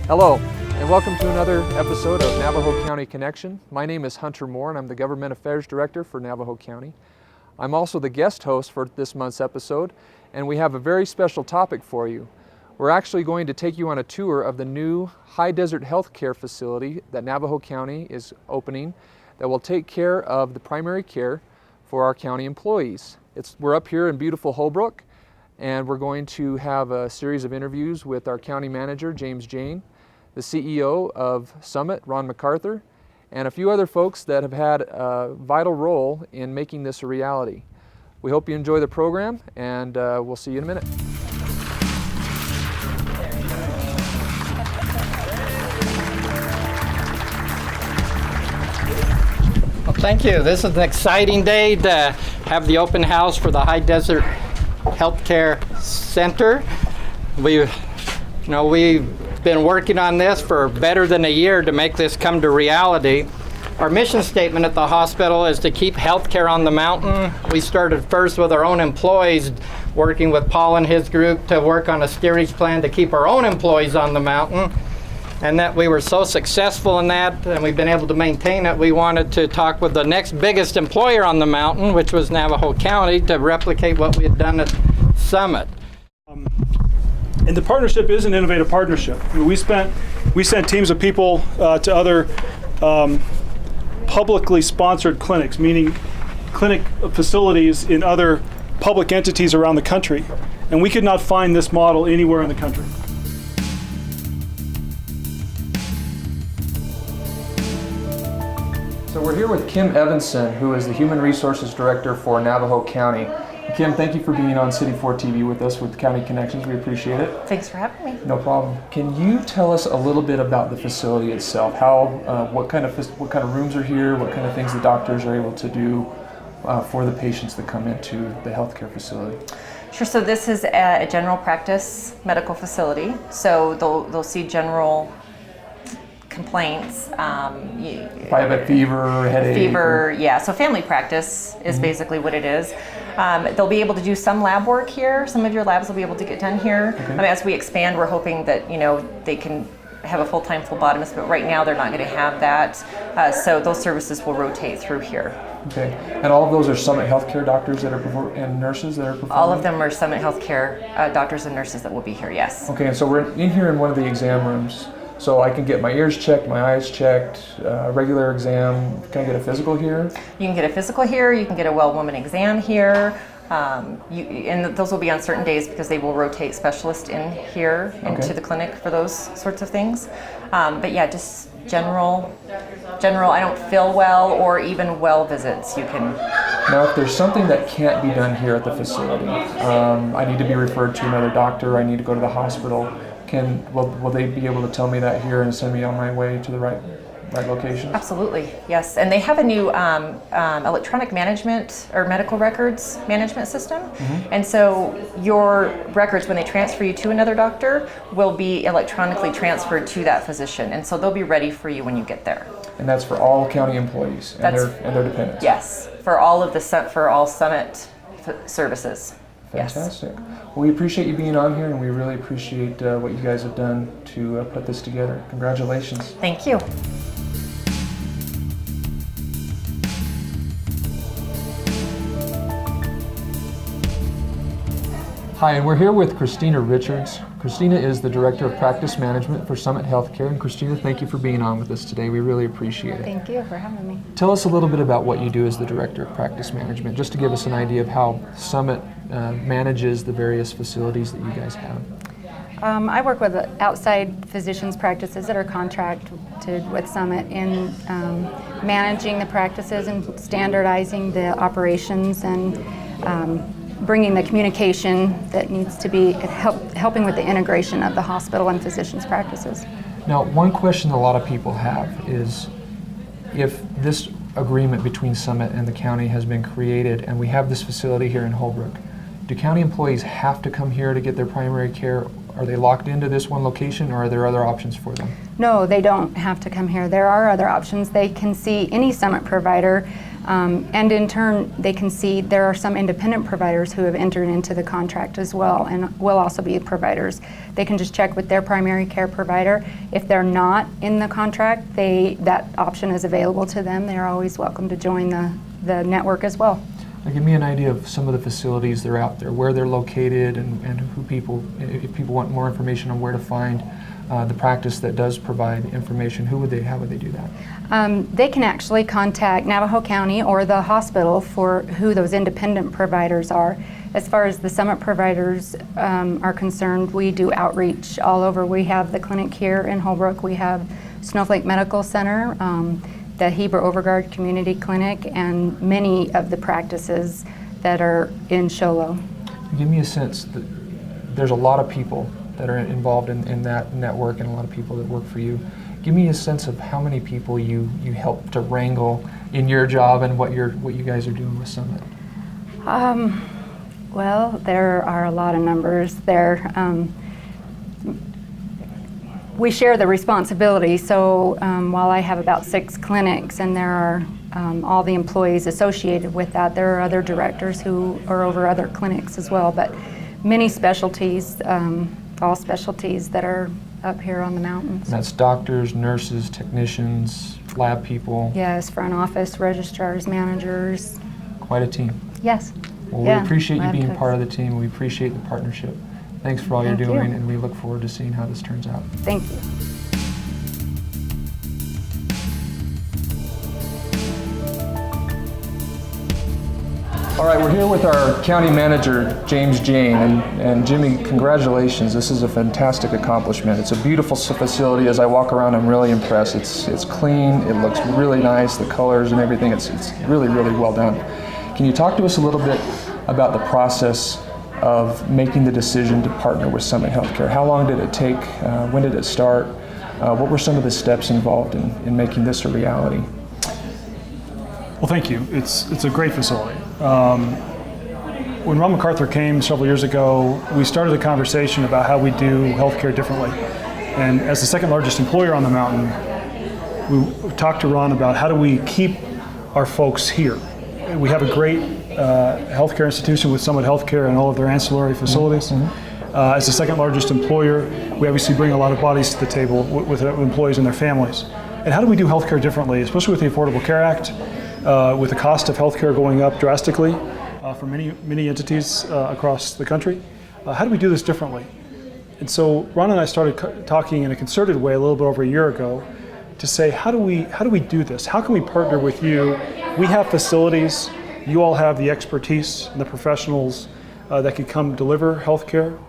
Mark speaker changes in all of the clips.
Speaker 1: Hello, and welcome to another episode of Navajo County Connection. My name is Hunter Moore, and I'm the Government Affairs Director for Navajo County. I'm also the guest host for this month's episode, and we have a very special topic for you. We're actually going to take you on a tour of the new high desert healthcare facility that Navajo County is opening that will take care of the primary care for our county employees. We're up here in beautiful Holbrook, and we're going to have a series of interviews with our county manager, James Jane, the CEO of Summit, Ron MacArthur, and a few other folks that have had a vital role in making this a reality. We hope you enjoy the program, and we'll see you in a minute.
Speaker 2: Well, thank you. This is an exciting day to have the open house for the High Desert Healthcare Center. We've been working on this for better than a year to make this come to reality. Our mission statement at the hospital is to keep healthcare on the mountain. We started first with our own employees, working with Paul and his group to work on a steerage plan to keep our own employees on the mountain. And that we were so successful in that, and we've been able to maintain it, we wanted to talk with the next biggest employer on the mountain, which was Navajo County, to replicate what we had done at Summit.
Speaker 3: And the partnership is an innovative partnership. We sent teams of people to other publicly sponsored clinics, meaning clinic facilities in other public entities around the country. And we could not find this model anywhere in the country.
Speaker 1: So we're here with Kim Evanson, who is the Human Resources Director for Navajo County. Kim, thank you for being on City 4 TV with us with County Connections. We appreciate it.
Speaker 4: Thanks for having me.
Speaker 1: No problem. Can you tell us a little bit about the facility itself? What kind of rooms are here? What kind of things the doctors are able to do for the patients that come into the healthcare facility?
Speaker 4: Sure. So this is a general practice medical facility. So they'll see general complaints.
Speaker 1: Private fever, headache.
Speaker 4: Fever, yeah. So family practice is basically what it is. They'll be able to do some lab work here. Some of your labs will be able to get done here. Okay. As we expand, we're hoping that they can have a full-time phlebotomist, but right now they're not going to have that. So those services will rotate through here.
Speaker 1: Okay. And all of those are Summit Healthcare doctors that are and nurses that are performing? All
Speaker 4: of them are Summit Healthcare doctors and nurses that will be here, yes.
Speaker 1: Okay, and so we're in here in one of the exam rooms. So I can get my ears checked, my eyes checked, regular exam. Can I get a physical here?
Speaker 4: You can get a physical here. You can get a well-woman exam here. And those will be on certain days because they will rotate specialists in here into the clinic for those sorts of things. But yeah, just general, I don't feel well or even well visits. You can.
Speaker 1: Now, if there's something that can't be done here at the facility, I need to be referred to another doctor, I need to go to the hospital, will they be able to tell me that here and send me on my way to the right location?
Speaker 4: Absolutely, yes. And they have a new electronic management or medical records management system. And so your records, when they transfer you to another doctor, will be electronically transferred to that physician. And so they'll be ready for you when you get there.
Speaker 1: And that's for all county employees and their dependents?
Speaker 4: Yes, for all Summit services.
Speaker 1: Fantastic. Yes. Well, we appreciate you being on here, and we really appreciate what you guys have done to put this together. Congratulations.
Speaker 4: Thank you.
Speaker 1: Hi, and we're here with Christina Richards. Christina is the Director of Practice Management for Summit Healthcare. And Christina, thank you for being on with us today. We really appreciate it.
Speaker 5: Thank you for having me.
Speaker 1: Tell us a little bit about what you do as the Director of Practice Management, just to give us an idea of how Summit manages the various facilities that you guys have.
Speaker 5: I work with outside physicians' practices that are contracted with Summit in managing the practices and standardizing the operations and bringing the communication that needs to be helping with the integration of the hospital and physicians' practices.
Speaker 1: Now, one question a lot of people have is if this agreement between Summit and the county has been created and we have this facility here in Holbrook, do county employees have to come here to get their primary care? Are they locked into this one location, or are there other options for them?
Speaker 5: No, they don't have to come here. There are other options. They can see any Summit provider And in turn, they can see there are some independent providers who have entered into the contract as well and will also be providers. They can just check with their primary care provider. If they're not in the contract, that option is available to them. They're always welcome to join the network as well.
Speaker 1: Now give me an idea of some of the facilities that are out there, where they're located, and who people, if people want more information on where to find the practice that does provide information, how would they do that?
Speaker 5: They can actually contact Navajo County or the hospital for who those independent providers are. As far as the summit providers are concerned, we do outreach all over. We have the clinic here in Holbrook. We have Snowflake Medical Center, the Heber Overguard Community Clinic, and many of the practices that are in Show Low.
Speaker 1: Give me a sense that there's a lot of people that are involved in that network and a lot of people that work for you. Give me a sense of how many people you help to wrangle in your job and what you guys are doing with Summit.
Speaker 5: Well, there are a lot of numbers there. We share the responsibility, so while I have about 6 clinics and there are all the employees associated with that, there are other directors who are over other clinics as well, but many specialties, all specialties that are up here on the mountains.
Speaker 1: And that's doctors, nurses, technicians, lab people.
Speaker 5: Yes, front office, registrars, managers.
Speaker 1: Quite a team.
Speaker 5: Yes.
Speaker 1: Well,
Speaker 5: Yeah,
Speaker 1: we appreciate you
Speaker 5: lab
Speaker 1: being
Speaker 5: techs.
Speaker 1: part of the team. We appreciate the partnership. Thanks for all
Speaker 5: Thank
Speaker 1: you're doing,
Speaker 5: you.
Speaker 1: and we look forward to seeing how this turns out.
Speaker 5: Thank you.
Speaker 1: All right, we're here with our county manager, James Jane, and Jimmy, congratulations. This is a fantastic accomplishment. It's a beautiful facility. As I walk around, I'm really impressed. It's clean, it looks really nice, the colors and everything, it's really, really well done. Can you talk to us a little bit about the process of making the decision to partner with Summit Healthcare? How long did it take? When did it start? What were some of the steps involved in making this a reality?
Speaker 3: Well, thank you. It's a great facility. When Ron MacArthur came several years ago, we started a conversation about how we do healthcare differently. And as the second largest employer on the mountain, we talked to Ron about how do we keep our folks here. We have a great healthcare institution with Summit Healthcare and all of their ancillary facilities. Mm-hmm. As the second largest employer, we obviously bring a lot of bodies to the table with employees and their families. And how do we do healthcare differently, especially with the Affordable Care Act, with the cost of healthcare going up drastically for many entities across the country? How do we do this differently? And so Ron and I started talking in a concerted way a little bit over a year ago to say, how do we do this? How can we partner with you? We have facilities. You all have the expertise and the professionals that could come deliver healthcare.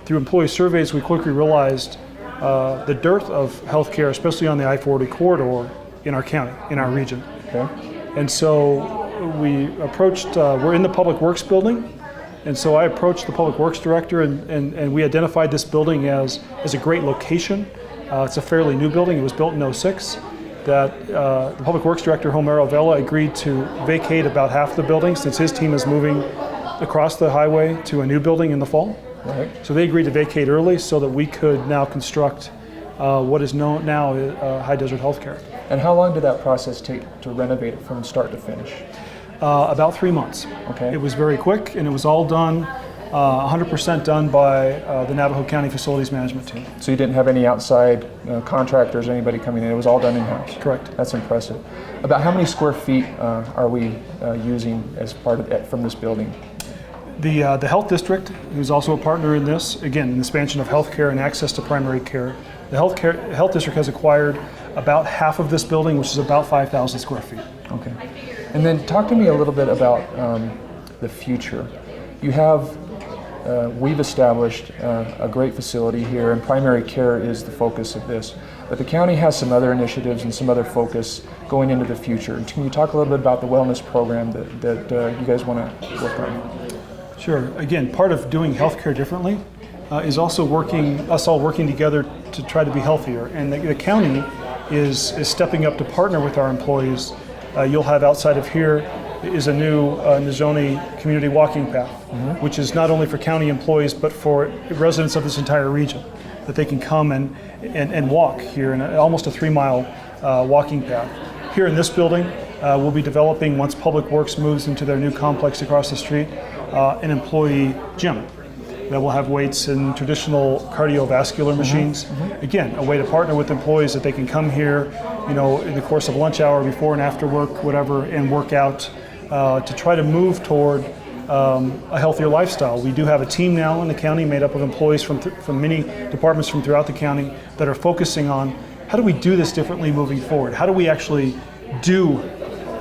Speaker 3: Through employee surveys, we quickly realized the dearth of healthcare, especially on the I-40 corridor in our county, in our region.
Speaker 1: Okay.
Speaker 3: And so we approached, we're in the Public Works building, and so I approached the Public Works director and we identified this building as a great location. It's a fairly new building. It was built in '06. That the Public Works director, Homero Vela, agreed to vacate about half the building since his team is moving across the highway to a new building in the fall.
Speaker 1: Right.
Speaker 3: So they agreed to vacate early so that we could now construct what is known now High Desert Healthcare.
Speaker 1: And how long did that process take to renovate it from start to finish?
Speaker 3: About 3 months.
Speaker 1: Okay.
Speaker 3: It was very quick, and it was all done, 100% done by the Navajo County Facilities Management Team.
Speaker 1: So you didn't have any outside contractors or anybody coming in, it was all done in-house?
Speaker 3: Correct.
Speaker 1: That's impressive. About how many square feet are we using as part of it from this building?
Speaker 3: The Health District, who's also a partner in this, again, in the expansion of healthcare and access to primary care, the Health District has acquired about half of this building, which is about 5,000 square feet.
Speaker 1: Okay. And then talk to me a little bit about the future. You have, we've established a great facility here, and primary care is the focus of this. But the county has some other initiatives and some other focus going into the future. Can you talk a little bit about the wellness program that you guys want to work on?
Speaker 3: Sure. Again, part of doing healthcare differently is also us all working together to try to be healthier. And the county is stepping up to partner with our employees. You'll have outside of here is a new Nizhoni community walking path, which is not only for county employees but for residents of this entire region, that they can come and walk here in almost a 3-mile walking path. Here in this building, we'll be developing, once Public Works moves into their new complex across the street, an employee gym that will have weights and traditional cardiovascular machines. Again, a way to partner with employees that they can come here, in the course of lunch hour, before and after work, whatever, and work out to try to move toward a healthier lifestyle. We do have a team now in the county made up of employees from many departments from throughout the county that are focusing on how do we do this differently moving forward? How do we actually do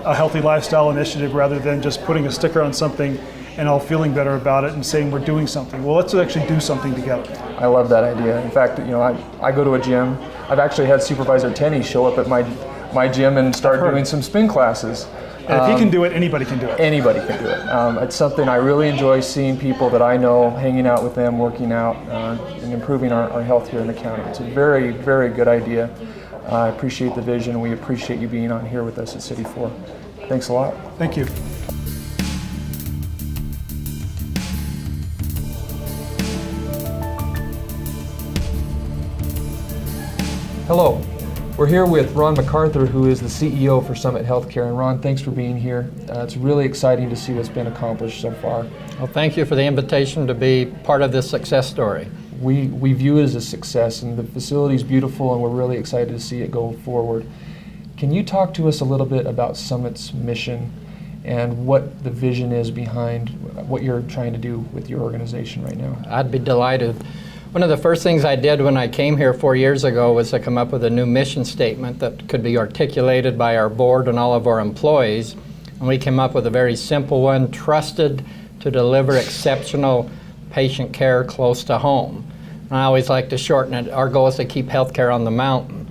Speaker 3: a healthy lifestyle initiative rather than just putting a sticker on something and all feeling better about it and saying we're doing something? Well, let's actually do something together.
Speaker 1: I love that idea. In fact, I go to a gym. I've actually had Supervisor Tenney show up at my gym and start doing some spin classes.
Speaker 3: And if he can do it, anybody can do it.
Speaker 1: Anybody can do it. It's something I really enjoy seeing people that I know, hanging out with them, working out, and improving our health here in the county. It's a very, very good idea. I appreciate the vision. We appreciate you being on here with us at City 4. Thanks a lot.
Speaker 3: Thank you.
Speaker 1: Hello. We're here with Ron MacArthur, who is the CEO for Summit Healthcare. And Ron, thanks for being here. It's really exciting to see what's been accomplished so far.
Speaker 2: Well, thank you for the invitation to be part of this success story.
Speaker 1: We view it as a success, and the facility is beautiful, and we're really excited to see it go forward. Can you talk to us a little bit about Summit's mission and what the vision is behind what you're trying to do with your organization right now?
Speaker 2: I'd be delighted. One of the first things I did when I came here 4 years ago was to come up with a new mission statement that could be articulated by our board and all of our employees. And we came up with a very simple one: trusted to deliver exceptional patient care close to home. And I always like to shorten it. Our goal is to keep healthcare on the mountain.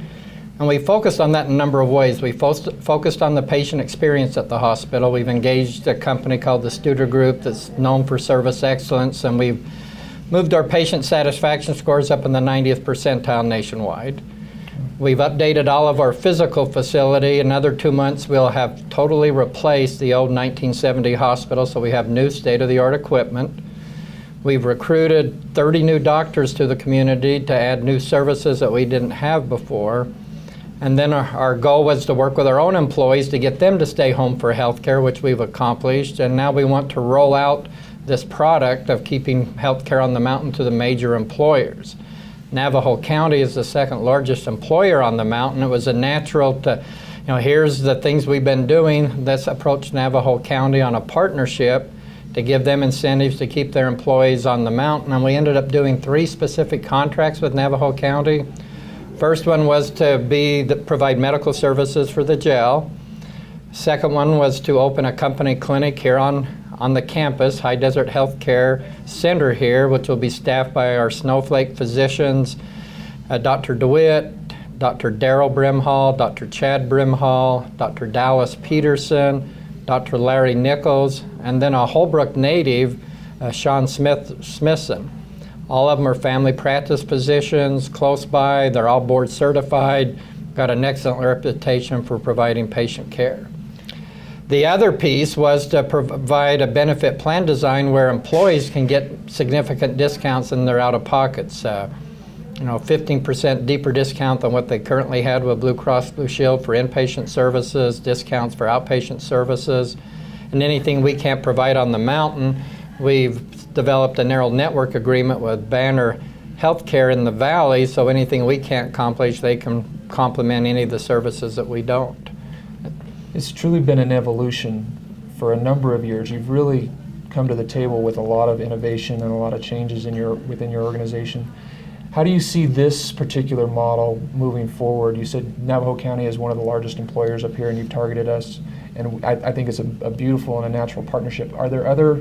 Speaker 2: And we focused on that in a number of ways. We focused on the patient experience at the hospital. We've engaged a company called the Studer Group that's known for service excellence, and we've moved our patient satisfaction scores up in the 90th percentile nationwide. We've updated all of our physical facility. In another 2 months, we'll have totally replaced the old 1970 hospital, so we have new state-of-the-art equipment. We've recruited 30 new doctors to the community to add new services that we didn't have before. And then our goal was to work with our own employees to get them to stay home for health care, which we've accomplished. And now we want to roll out this product of keeping health care on the mountain to the major employers. Navajo County is the second largest employer on the mountain. It was a natural to, here's the things we've been doing. Let's approach Navajo County on a partnership to give them incentives to keep their employees on the mountain. And we ended up doing 3 specific contracts with Navajo County. First one was to provide medical services for the jail. Second one was to open a company clinic here on the campus, High Desert Healthcare Center here, which will be staffed by our Snowflake physicians, Dr. DeWitt, Dr. Daryl Brimhall, Dr. Chad Brimhall, Dr. Dallas Peterson, Dr. Larry Nichols, and then a Holbrook native, Sean Smithson. All of them are family practice physicians close by. They're all board certified, got an excellent reputation for providing patient care. The other piece was to provide a benefit plan design where employees can get significant discounts in their out-of-pockets. 15% deeper discount than what they currently had with Blue Cross Blue Shield for inpatient services, discounts for outpatient services, and anything we can't provide on the mountain. We've developed a narrow network agreement with Banner Healthcare in the valley, so anything we can't accomplish, they can complement any of the services that we don't.
Speaker 1: It's truly been an evolution for a number of years. You've really come to the table with a lot of innovation and a lot of changes within your organization. How do you see this particular model moving forward? You said Navajo County is one of the largest employers up here, and you've targeted us, and I think it's a beautiful and a natural partnership. Are there other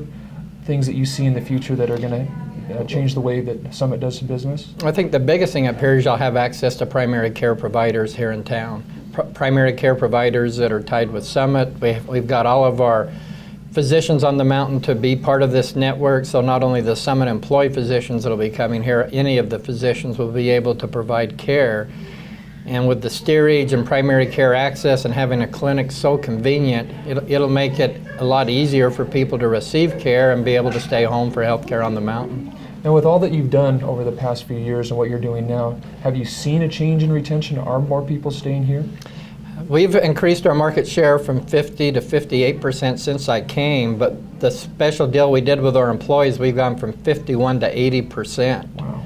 Speaker 1: things that you see in the future that are going to change the way that Summit does business?
Speaker 2: I think the biggest thing up here is you'll have access to primary care providers here in town. Primary care providers that are tied with Summit. We've got all of our physicians on the mountain to be part of this network, so not only the Summit employee physicians that will be coming here, any of the physicians will be able to provide care. And with the steerage and primary care access and having a clinic so convenient, it'll make it a lot easier for people to receive care and be able to stay home for health care on the mountain.
Speaker 1: Now, with all that you've done over the past few years and what you're doing now, have you seen a change in retention? Are more people staying here?
Speaker 2: We've increased our market share from 50 to 58% since I came, but the special deal we did with our employees, we've gone from 51 to 80%.
Speaker 1: Wow.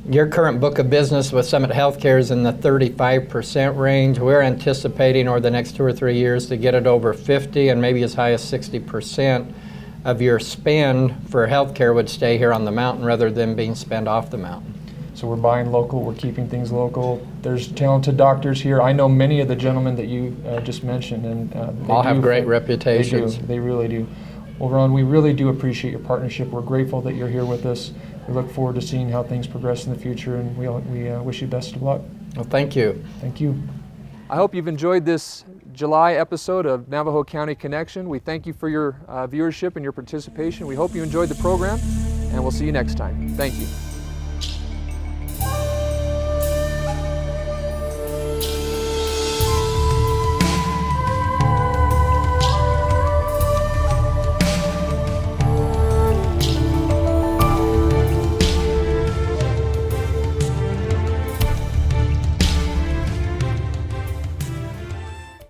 Speaker 2: Your current book of business with Summit Healthcare is in the 35% range. We're anticipating over the next 2 or 3 years to get it over 50 and maybe as high as 60% of your spend for healthcare would stay here on the mountain rather than being spent off the mountain.
Speaker 1: So we're buying local, we're keeping things local. There's talented doctors here. I know many of the gentlemen that you just mentioned, and they
Speaker 2: All have great
Speaker 1: They
Speaker 2: reputations.
Speaker 1: do. They really do. Well, Ron, we really do appreciate your partnership. We're grateful that you're here with us. We look forward to seeing how things progress in the future, and we wish you best of luck.
Speaker 2: Well, thank you.
Speaker 1: Thank you. I hope you've enjoyed this July episode of Navajo County Connection. We thank you for your viewership and your participation. We hope you enjoyed the program, and we'll see you next time. Thank you.